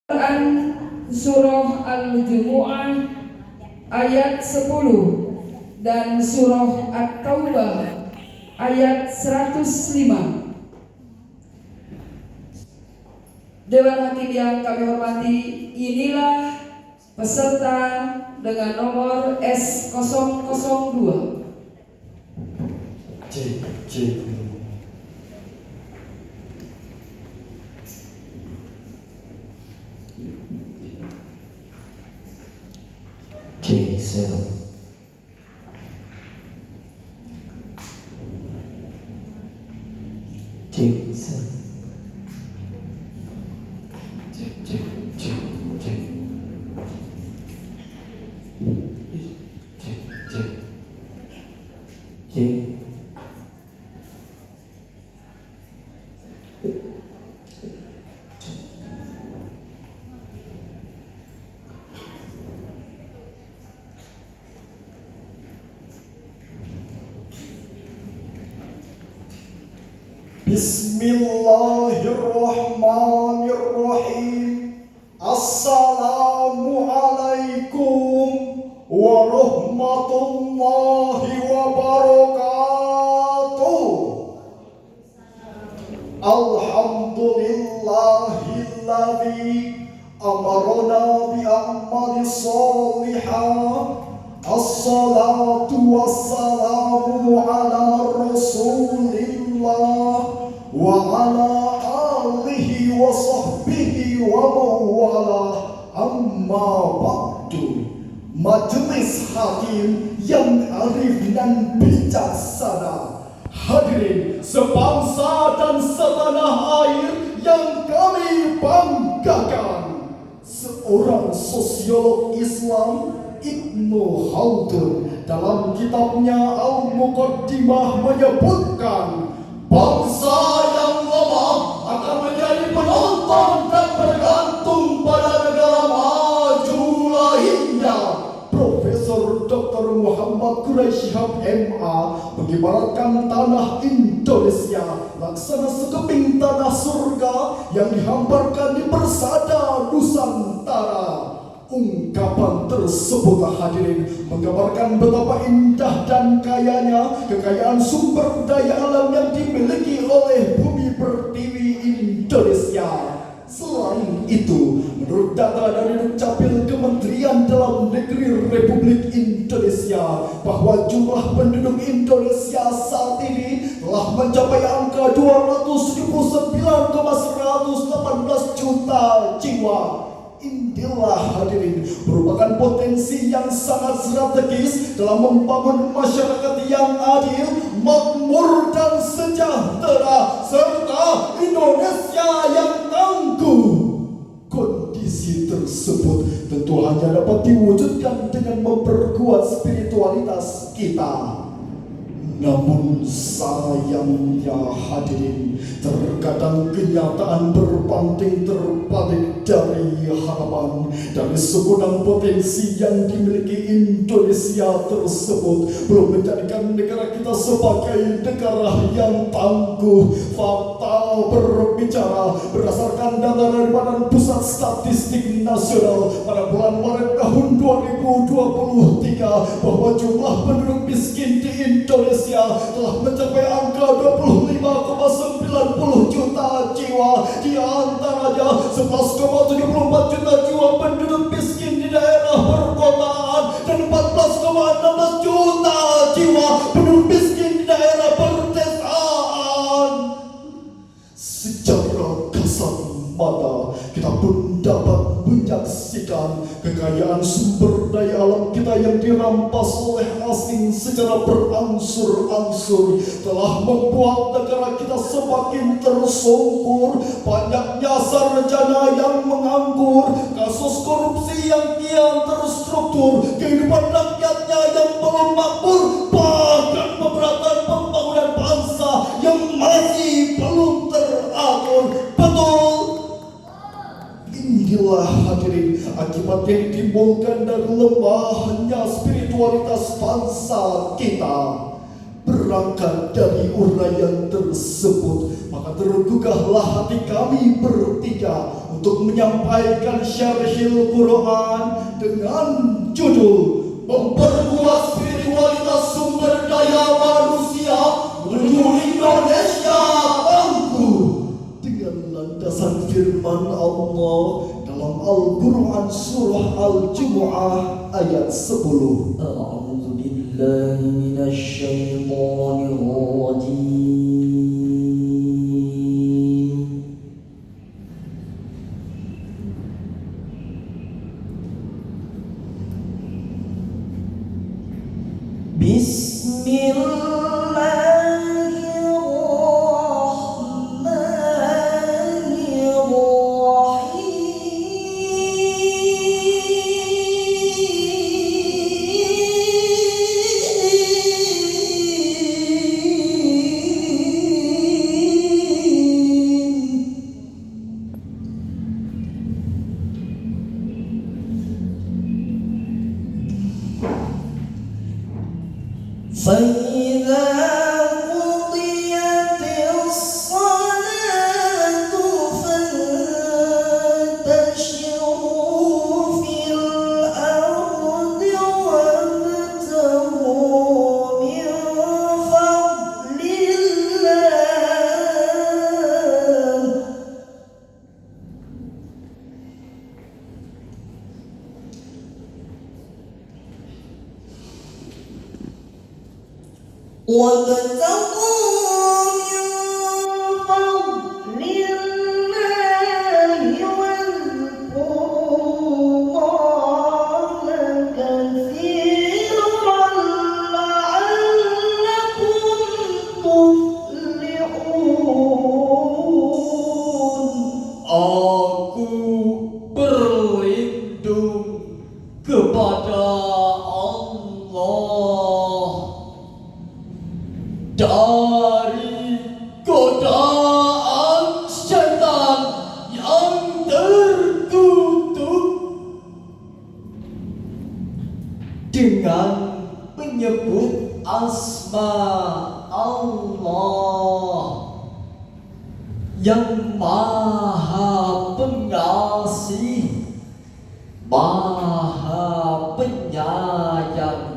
Quran Surah Al-Jumu'ah ayat 10 dan Surah At-Taubah ayat 105. Dewan Hakim yang kami hormati, inilah peserta dengan nomor S002. J. J7. Bismillahirrahmanirrahim. Assalamualaikum warahmatullahi wabarakatuh. Alhamdulillahilladzi amarona bi a'mali sholihah. Assalatu wassalamu ala rasulillah wa ala alihi wa sahbihi wa mawala. Amma ba'du. Majelis hakim yang arif dan bijaksana, hadirin sebangsa dan setanah air yang kami banggakan, seorang sosiolog Islam Ibnu Khaldun dalam kitabnya Al-Muqaddimah menyebutkan, bangsa yang lemah akan menjadi penonton dan bergantung pada negara maju lainnya. Profesor Dr. Muhammad Quraisy Shihab MA mengibaratkan tanah Indonesia laksana sekeping tanah surga yang dihamparkan di persada Nusantara. Ungkapan tersebut, hadirin, menggambarkan betapa indah dan kayanya kekayaan sumber daya alam yang dimiliki oleh bumi pertiwi Indonesia. Selain itu, menurut data dari Dukcapil Kementerian Dalam Negeri Republik Indonesia, bahwa jumlah penduduk Indonesia saat ini telah mencapai angka 279,118 juta jiwa. Inilah, hadirin, merupakan potensi yang sangat strategis dalam membangun masyarakat yang adil, makmur dan sejahtera, serta Indonesia yang tangguh. Kondisi tersebut tentu hanya dapat diwujudkan dengan memperkuat spiritualitas kita. Namun sayangnya, hadirin, terkadang kenyataan berbanding terbalik dari harapan. Dari segudang potensi yang dimiliki Indonesia tersebut belum menjadikan negara kita sebagai negara yang tangguh. Fakta berbicara berdasarkan data dari Badan Pusat Statistik Nasional pada bulan Maret tahun 2023 bahwa jumlah penduduk miskin di Indonesia telah mencapai angka 25,90 juta jiwa. Di antaranya 11,74 juta jiwa penduduk miskin di daerah perkotaan dan 14,16 juta jiwa penduduk miskin di daerah perdesaan. Secara kasat mata kita pun dapat menyaksikan kekayaan sumber daya alam kita yang dirampas oleh asing secara berangsur-angsur telah membuat negara kita semakin tersungkur. Banyaknya sarjana yang menganggur, kasus korupsi yang kian terstruktur, kehidupan rakyatnya yang belum makmur, bahkan pemerataan pembangunan bangsa yang masih belum teratur. Betul. Inilah, hadirin, akibat yang ditimbulkan dari lemahnya spiritualitas bangsa kita. Berangkat dari uraian tersebut, maka tergugahlah hati kami bertiga untuk untuk menyampaikan syarhil Quran dengan judul Memperkuat Spiritualitas Sumber Daya Manusia menuju Indonesia Tangguh, dengan landasan firman Allah dalam Al-Quran surah Al-Jumu'ah ayat 10. A'udzu billahi minasyaitonir rajim. فإذا قضيت الصلاة فانتشروا في الأرض وابتغوا من فضل الله وابتغوا من فضل الله واذكروا الله كثيرا لعلكم تفلحون. Aku berlindung kepada Allah dari godaan syaitan yang terkutuk, dengan menyebut asma Allah yang Maha Pengasih, Maha Penyayang.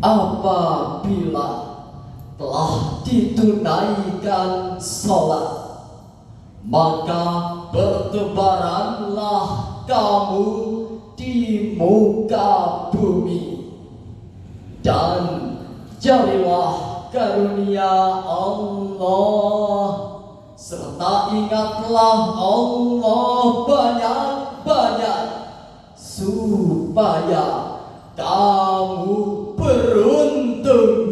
Apabila telah ditunaikan sholat, maka bertebaranlah kamu di muka bumi, dan carilah karunia Allah, serta ingatlah Allah banyak-banyak, supaya kamu beruntung.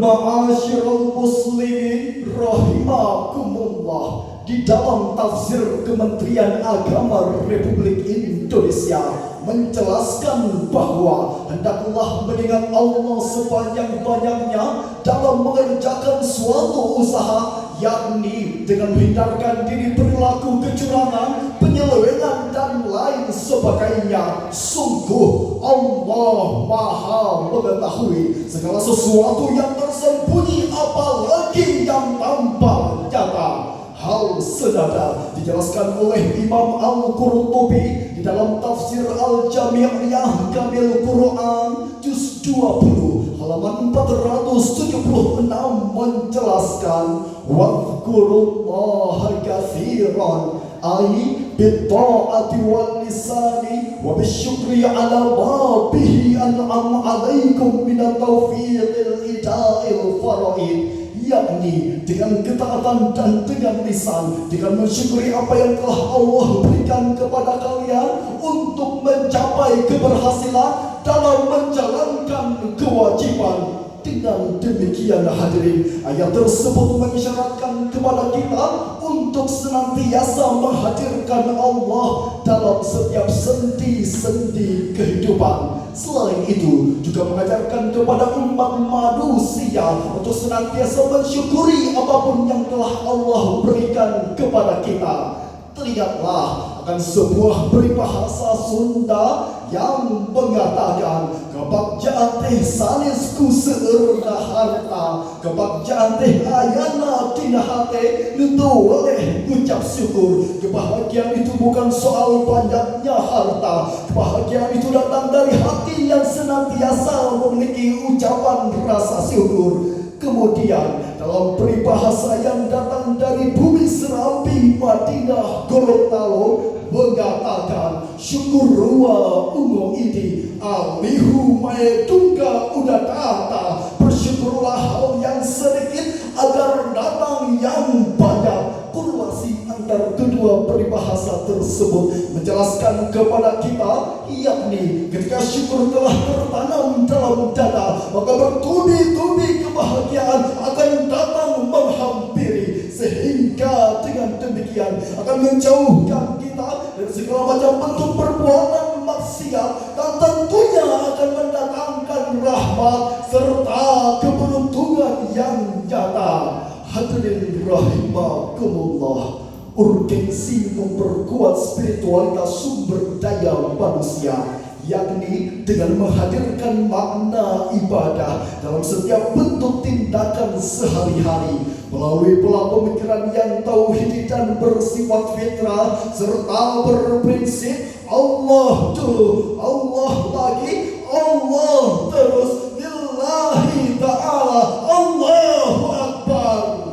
Ma'asyiral muslimin rahimakumullah, di dalam tafsir Kementerian Agama Republik Indonesia menjelaskan bahwa hendaklah mengingat Allah sebanyak-banyaknya dalam mengerjakan suatu usaha, yakni dengan menghindarkan diri perilaku kecurangan, penyelewengan dan lain sebagainya. Sungguh Allah Maha mengetahui segala sesuatu yang tersembunyi, apalagi yang tampak nyata. Hal senada dijelaskan oleh Imam Al-Qurtubi di dalam tafsir Al-Jami' Kamil Quran juz 20 halaman 476 menjelaskan wadhkurullaha katsiran ay bitta'ati wal lisani wa bisyukri ala ma bihi an'am alaikum min at-tawfiqil ida'il faraid, yakni dengan ketaatan dan dengan lisan, dengan mensyukuri apa yang telah Allah berikan kepada kalian untuk mencapai keberhasilan dalam menjalankan kewajiban. Dengan demikian hadirin, ayat tersebut mengisyaratkan kepada kita untuk senantiasa menghadirkan Allah dalam setiap sendi-sendi kehidupan. Selain itu juga mengajarkan kepada umat manusia untuk senantiasa mensyukuri apapun yang telah Allah berikan kepada kita. Lihatlah akan sebuah peribahasa Sunda yang mengatakan kebagjaan teh sanes ku seerna harta, kebagjaan teh ayana tina hate nutu oleh ucap syukur. Kebahagiaan itu bukan soal banyaknya harta, kebahagiaan itu datang dari hati yang senantiasa memiliki ucapan rasa syukur. Kemudian dalam peribahasa yang datang dari bumi Serambi Madinah Gorontalo mengatakan syukur ruwa ungo idi alihu mae tungga udah kata, bersyukurlah hal yang sedikit agar datang yang banyak. Korelasi antar kedua peribahasa tersebut menjelaskan kepada kita, yakni ketika syukur telah tertanam dalam dada, maka bertubi-tubi kebahagiaan akan datang menghampiri, sehingga dengan demikian akan menjauhkan kita dari segala macam bentuk perbuatan maksiat dan tentunya akan mendatangkan rahmat serta keberuntungan yang nyata. Hadirin rahimakumullah, urgensi memperkuat spiritualitas sumber daya manusia, yakni dengan menghadirkan makna ibadah dalam setiap bentuk tindakan sehari-hari melalui pola pemikiran yang tauhid dan bersifat fitrah serta berprinsip Allah dulu, Allah lagi, Allah terus, lillahi ta'ala, Allahu Akbar.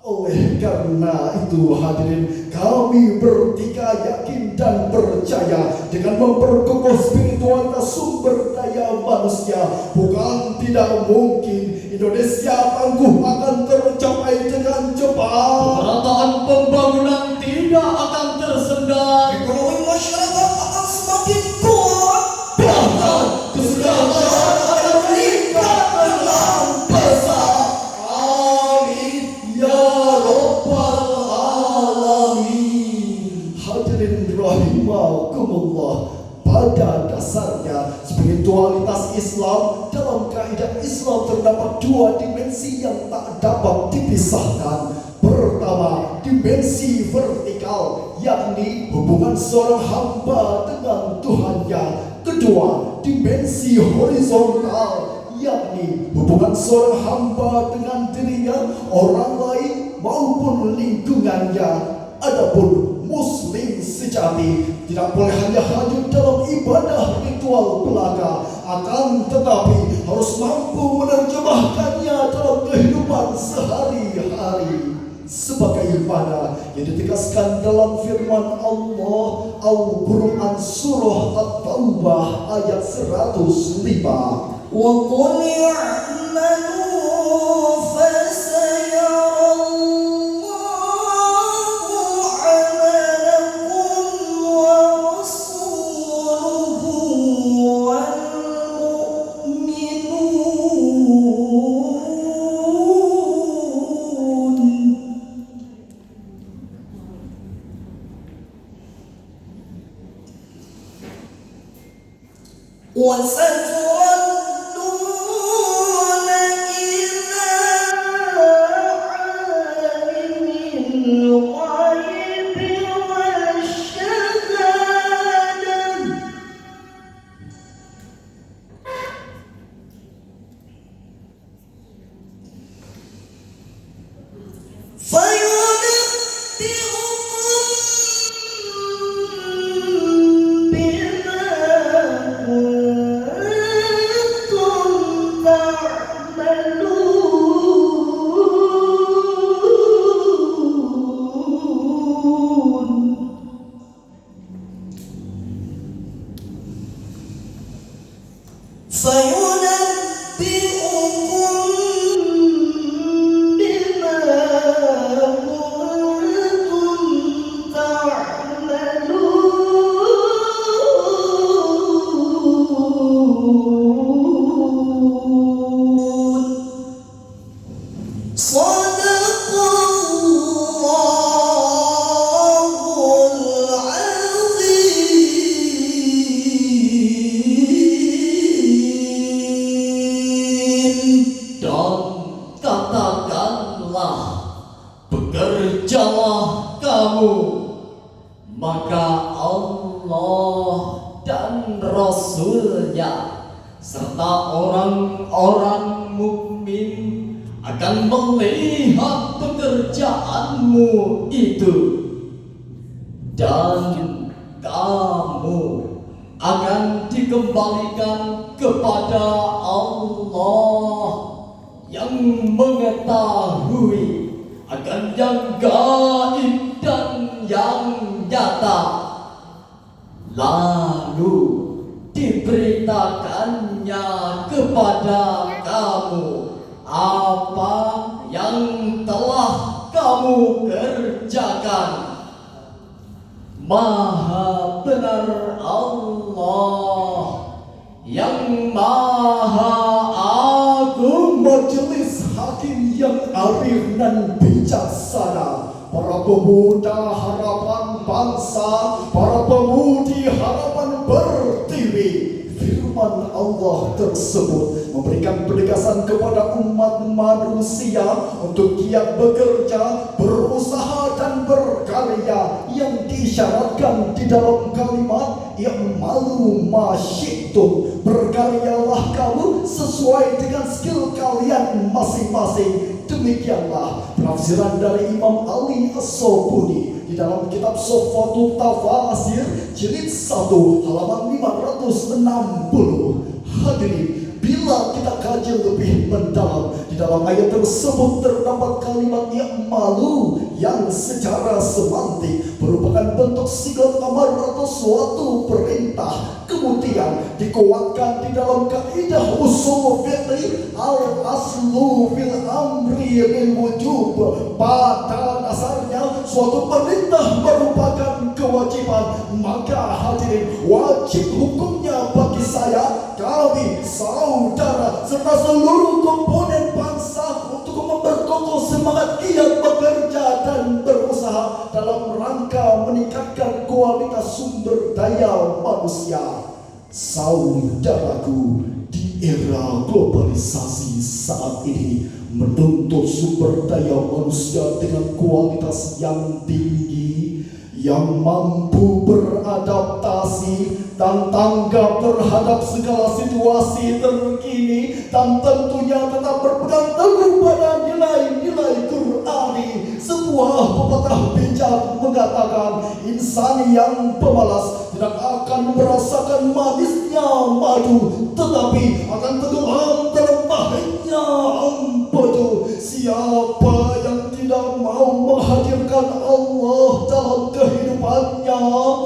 Oleh karena itu hadirin, kami bertiga yakin dan percaya dengan memperkokoh spiritualitas sumber daya manusia, bukan tidak mungkin Indonesia tangguh akan tercapai dengan cepat. Pemerataan pembangunan tidak akan tersendat. Ekonomi masyarakat akan semakin kuat. Bahkan kesejahteraan akan meningkat dengan pesat. Amin ya rabbal alamin. Hadirin rahimakumullah, pada dasarnya spiritualitas Islam, dalam kaidah Islam terdapat dua dimensi yang tak dapat dipisahkan. Pertama, dimensi vertikal, yakni hubungan seorang hamba dengan Tuhannya. Kedua, dimensi horizontal, yakni hubungan seorang hamba dengan dirinya, orang lain maupun lingkungannya. Adapun Muslim sejati tidak boleh hanya hanyut dalam ibadah ritual belaka, akan tetapi harus mampu menerjemahkannya dalam kehidupan sehari-hari. Sebagaimana yang ditegaskan dalam firman Allah Al-Quran surah At-Taubah ayat 105. وقل اعملوا فسيرى الله عملكم ورسوله والمؤمنون وستردون إلى عالم الغيب والشهادة فينبئكم بما كنتم تعملون صدق الله العظيم. Allah dan Rasul-Nya serta orang-orang mukmin akan melihat pekerjaanmu itu, dan kamu akan dikembalikan kepada Allah yang mengetahui akan yang gaib dan yang nyata. Lalu diberitakannya kepada kamu apa yang telah kamu kerjakan. Maha benar Allah yang maha agung. Majelis hakim yang arif dan bijaksana, para pemuda harapan bangsa, para pemudi harapan pertiwi, firman Allah tersebut memberikan penegasan kepada umat manusia untuk giat bekerja, berusaha dan berkarya yang disyaratkan di dalam kalimat i'malu ma syi'tum. Berkaryalah kamu sesuai dengan skill kalian masing-masing. Demikianlah penafsiran dari Imam Ali As-Sobuni di dalam kitab Sofatul Tafasir jilid 1 halaman 560. Hadirin, bila kita kaji lebih mendalam, di dalam ayat tersebut terdapat kalimat i'malu yang secara semantik merupakan bentuk sigat amar atau suatu perintah, kemudian dikuatkan di dalam kaidah usul fiqh al-aslu fil amri bil wujub. Pada dasarnya suatu perintah merupakan kewajiban, maka hadirin, wajib hukumnya bagi saya, kami, saudara, serta seluruh komponen bangsa untuk memperkokoh semangat giat bekerja dan berusaha dalam rangka meningkatkan kualitas sumber daya manusia. Saudaraku, di era globalisasi saat ini menuntut sumber daya manusia dengan kualitas yang tinggi, yang mampu beradaptasi dan tanggap terhadap segala situasi terkini, dan tentunya tetap berpegang teguh pada nilai-nilai Qur'ani. Sebuah pepatah bijak mengatakan, insan yang pemalas tidak akan merasakan manisnya madu, tetapi akan tenggelam dalam pahitnya empedu. Siapa yang tidak mau menghadirkan Allah dalam kehidupannya,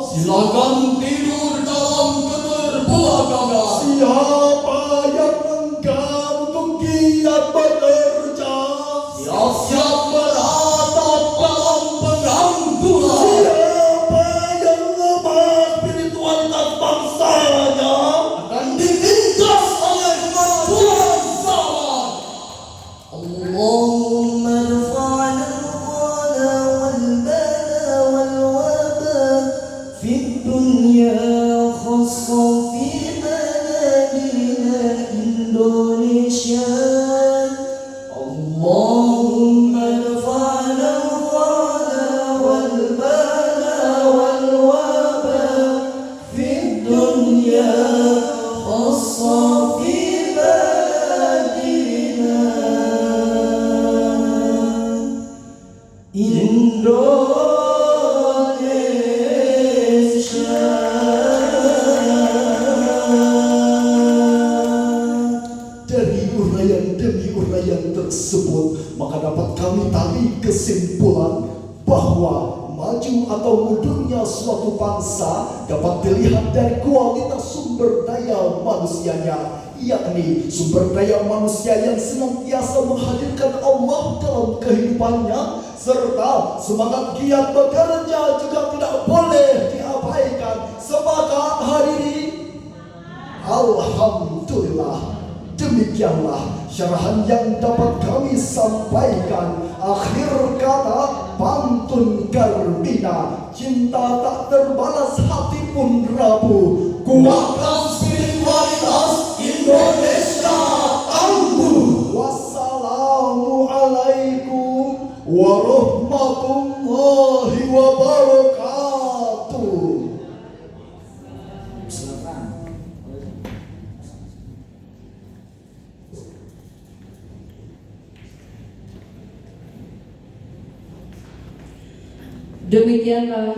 silakan tidur dalam keterbelakangan. siapa yang enggan untuk giat bekerja, Siap-siap beratap dalam pengangguran. siapa yang lemah spiritualitas bangsanya, Akan ditindas oleh Tuhan zaman. اللهم ارفعنا الغلا والبلا والوبا في الدنيا خاصة في بلدنا إندونيسيا. اللهم ارفعنا الغلا والبلا والوبا في الدنيا خاصة في بلدنا Indonesia. Dari uraian demi uraian tersebut, maka dapat kami tarik kesimpulan bahwa maju atau mundurnya suatu bangsa dapat dilihat dari kualitas sumber daya manusianya, yakni sumber daya manusia yang senantiasa menghadirkan Allah dalam kehidupannya, serta semangat giat bekerja juga tidak boleh diabaikan. Semangat hadirin. Alhamdulillah. Demikianlah syarahan yang dapat kami sampaikan. Akhir kata, pantun Karmina, cinta tak terbalas, hati pun rapuh. Kuatkan spiritualitas Indonesia tangguh. Wassalamualaikum warahmatullahi wabarakatuh. Demikianlah